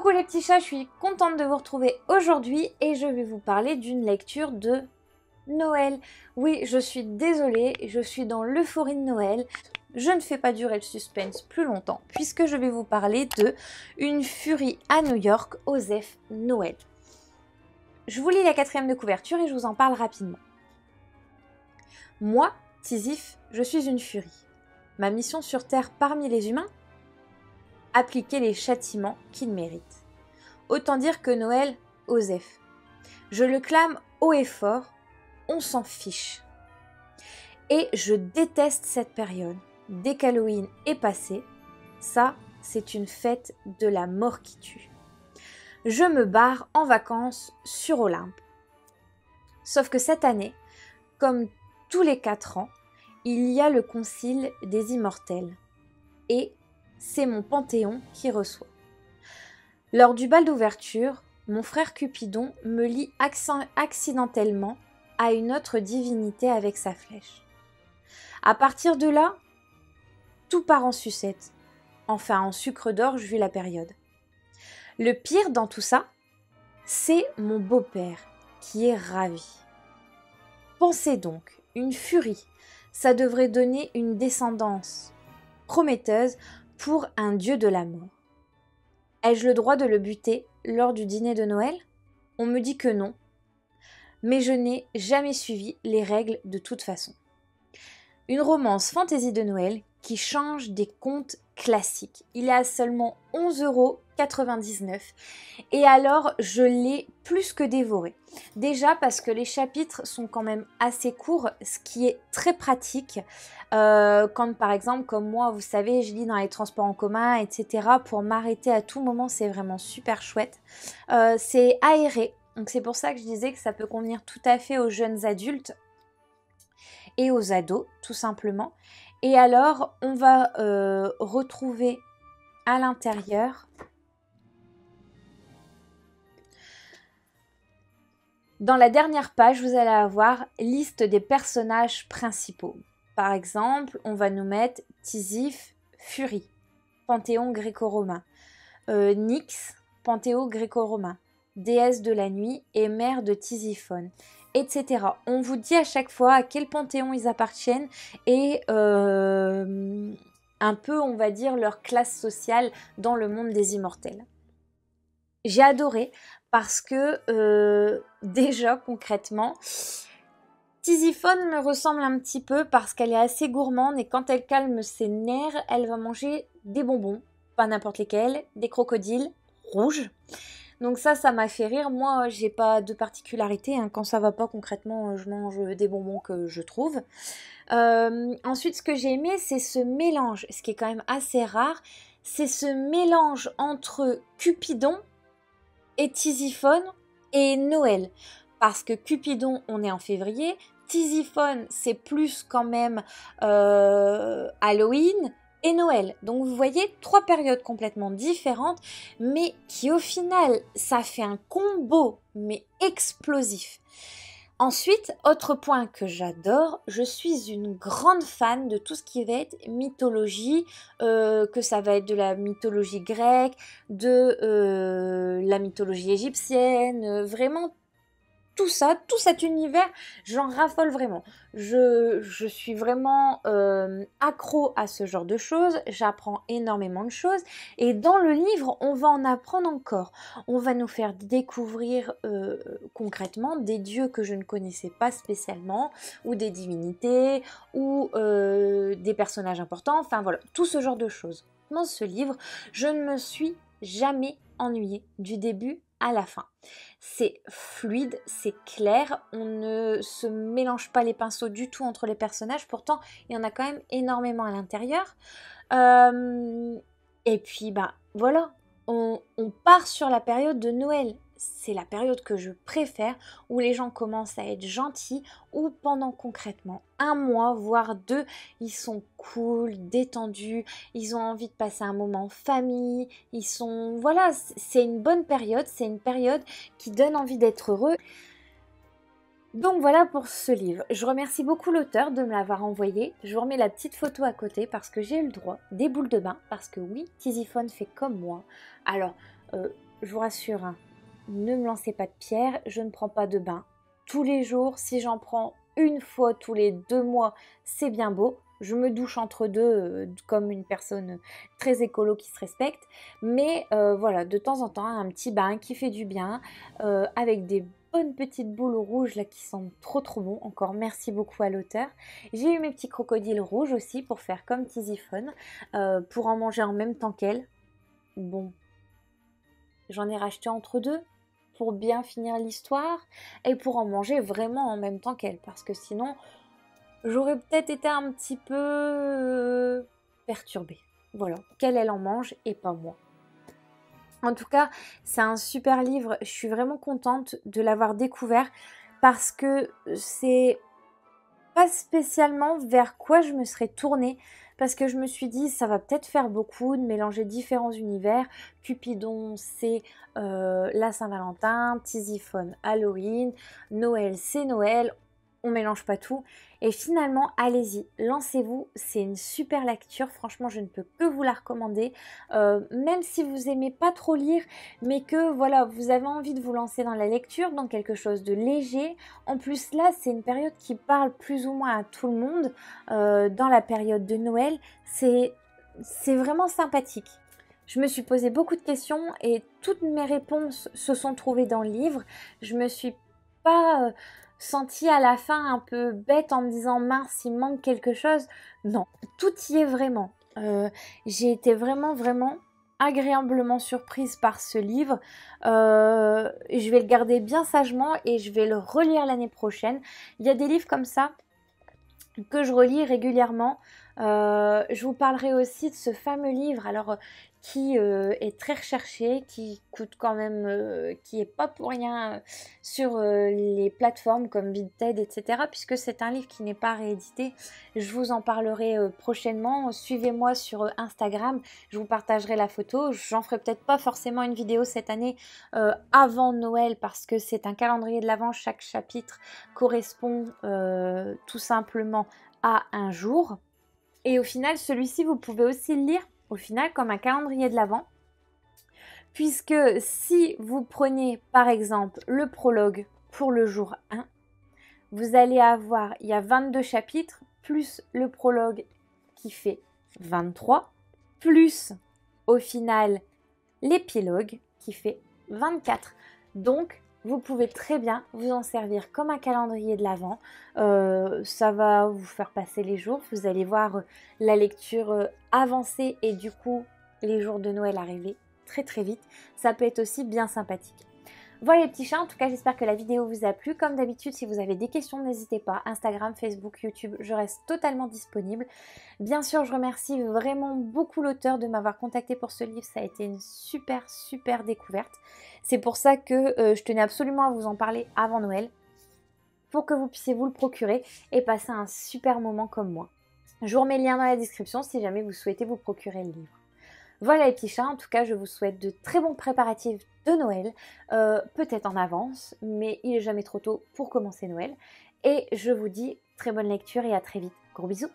Coucou les petits chats, je suis contente de vous retrouver aujourd'hui et je vais vous parler d'une lecture de Noël. Oui, je suis désolée, je suis dans l'euphorie de Noël. Je ne fais pas durer le suspense plus longtemps puisque je vais vous parler de Une furie à New York, Osef Noël. Je vous lis la 4e de couverture et je vous en parle rapidement. Moi, Tizif, je suis une furie. Ma mission sur Terre parmi les humains ? Appliquer les châtiments qu'ils méritent. Autant dire que Noël, Osef. Je le clame haut et fort, on s'en fiche. Et je déteste cette période. Dès qu'Halloween est passé, ça, c'est une fête de la mort qui tue. Je me barre en vacances sur Olympe. Sauf que cette année, comme tous les 4 ans, il y a le concile des immortels. Et c'est mon Panthéon qui reçoit. Lors du bal d'ouverture, mon frère Cupidon me lie accidentellement à une autre divinité avec sa flèche. À partir de là, tout part en sucette. Enfin, en sucre d'orge vu la période. Le pire dans tout ça, c'est mon beau-père qui est ravi. Pensez donc, une furie, ça devrait donner une descendance prometteuse pour un dieu de la mort. Ai-je le droit de le buter lors du dîner de Noël ? On me dit que non, mais je n'ai jamais suivi les règles de toute façon. Une romance fantaisie de Noël qui change des contes classiques. Il est à seulement 11,99 € et alors je l'ai plus que dévoré. Déjà parce que les chapitres sont quand même assez courts, ce qui est très pratique quand par exemple comme moi, vous savez, je lis dans les transports en commun, etc. Pour m'arrêter à tout moment, c'est vraiment super chouette. C'est aéré, donc c'est pour ça que je disais que ça peut convenir tout à fait aux jeunes adultes et aux ados, tout simplement. Et alors, on va retrouver à l'intérieur dans la dernière page, vous allez avoir liste des personnages principaux. Par exemple, on va nous mettre Tizif, Furie, Panthéon gréco-romain, Nyx, Panthéon gréco-romain, déesse de la nuit et mère de Tisiphone, etc. On vous dit à chaque fois à quel panthéon ils appartiennent et un peu, on va dire, leur classe sociale dans le monde des immortels. J'ai adoré parce que déjà concrètement, Tisiphone me ressemble un petit peu parce qu'elle est assez gourmande et quand elle calme ses nerfs, elle va manger des bonbons, pas n'importe lesquels, des crocodiles rouges. Donc ça m'a fait rire. Moi, j'ai pas de particularité. Hein. Quand ça va pas concrètement, je mange des bonbons que je trouve. Ensuite, ce que j'ai aimé, c'est ce mélange, ce qui est quand même assez rare. C'est ce mélange entre Cupidon et Tisiphone et Noël. Parce que Cupidon, on est en février. Tisiphone, c'est plus quand même Halloween et Noël. Donc vous voyez, 3 périodes complètement différentes, mais qui au final, ça fait un combo, mais explosif. Ensuite, autre point que j'adore, je suis une grande fan de tout ce qui va être mythologie, que ça va être de la mythologie grecque, de la mythologie égyptienne, vraiment tout ça, tout cet univers, j'en raffole vraiment. Je suis vraiment accro à ce genre de choses, j'apprends énormément de choses et dans le livre, on va en apprendre encore. On va nous faire découvrir concrètement des dieux que je ne connaissais pas spécialement ou des divinités ou des personnages importants, enfin voilà, tout ce genre de choses. Dans ce livre, je ne me suis jamais ennuyée du début à la fin. C'est fluide, c'est clair, on ne se mélange pas les pinceaux du tout entre les personnages, pourtant il y en a quand même énormément à l'intérieur. Et puis voilà, on part sur la période de Noël. C'est la période que je préfère, où les gens commencent à être gentils, où pendant concrètement 1 mois, voire 2, ils sont cool, détendus, ils ont envie de passer un moment en famille, voilà, c'est une bonne période, c'est une période qui donne envie d'être heureux. Donc voilà pour ce livre. Je remercie beaucoup l'auteur de me l'avoir envoyé. Je vous remets la petite photo à côté parce que j'ai eu le droit des boules de bain. Parce que oui, Tisiphone fait comme moi. Alors, je vous rassure, hein, ne me lancez pas de pierre, je ne prends pas de bain tous les jours. Si j'en prends une fois tous les 2 mois, c'est bien beau. Je me douche entre deux comme une personne très écolo qui se respecte. Mais voilà, de temps en temps, un petit bain qui fait du bien avec des bonnes petites boules rouges là qui sentent trop trop bon. Encore merci beaucoup à l'auteur. J'ai eu mes petits crocodiles rouges aussi pour faire comme Tisiphone, pour en manger en même temps qu'elle. Bon, j'en ai racheté entre deux pour bien finir l'histoire et pour en manger vraiment en même temps qu'elle, parce que sinon j'aurais peut-être été un petit peu perturbée. Voilà, qu'elle en mange et pas moi. En tout cas, c'est un super livre, je suis vraiment contente de l'avoir découvert parce que c'est pas spécialement vers quoi je me serais tournée, parce que je me suis dit ça va peut-être faire beaucoup de mélanger différents univers. Cupidon c'est la Saint-Valentin, Tisiphone Halloween, Noël c'est Noël, on mélange pas tout. Et finalement, allez-y, lancez-vous, c'est une super lecture, franchement je ne peux que vous la recommander, même si vous aimez pas trop lire, mais que voilà, vous avez envie de vous lancer dans la lecture, dans quelque chose de léger. En plus là, c'est une période qui parle plus ou moins à tout le monde, dans la période de Noël, c'est vraiment sympathique. Je me suis posé beaucoup de questions et toutes mes réponses se sont trouvées dans le livre. Je me suis pas sentie à la fin un peu bête en me disant mince, il manque quelque chose. Non, tout y est vraiment. J'ai été vraiment agréablement surprise par ce livre. Je vais le garder bien sagement et je vais le relire l'année prochaine. Il y a des livres comme ça que je relis régulièrement. Je vous parlerai aussi de ce fameux livre qui est très recherché, qui coûte quand même, qui est pas pour rien sur les plateformes comme Vinted, etc. puisque c'est un livre qui n'est pas réédité. Je vous en parlerai prochainement. Suivez-moi sur Instagram, je vous partagerai la photo. J'en ferai peut-être pas forcément une vidéo cette année avant Noël parce que c'est un calendrier de l'Avent. Chaque chapitre correspond tout simplement à un jour. Et au final, celui-ci, vous pouvez aussi le lire au final comme un calendrier de l'Avent, puisque si vous prenez par exemple le prologue pour le jour 1, vous allez avoir, il y a 22 chapitres, plus le prologue qui fait 23, plus au final l'épilogue qui fait 24. Donc, vous pouvez très bien vous en servir comme un calendrier de l'Avent. Ça va vous faire passer les jours. Vous allez voir la lecture avancer et du coup les jours de Noël arriver très très vite. Ça peut être aussi bien sympathique. Voilà les petits chats, en tout cas j'espère que la vidéo vous a plu. Comme d'habitude, si vous avez des questions, n'hésitez pas. Instagram, Facebook, YouTube, je reste totalement disponible. Bien sûr, je remercie vraiment beaucoup l'auteur de m'avoir contacté pour ce livre. Ça a été une super découverte. C'est pour ça que je tenais absolument à vous en parler avant Noël, pour que vous puissiez vous le procurer et passer un super moment comme moi. Je vous remets le lien dans la description si jamais vous souhaitez vous procurer le livre. Voilà les petits chats, en tout cas je vous souhaite de très bons préparatifs de Noël, peut-être en avance, mais il n'est jamais trop tôt pour commencer Noël. Et je vous dis très bonne lecture et à très vite. Gros bisous!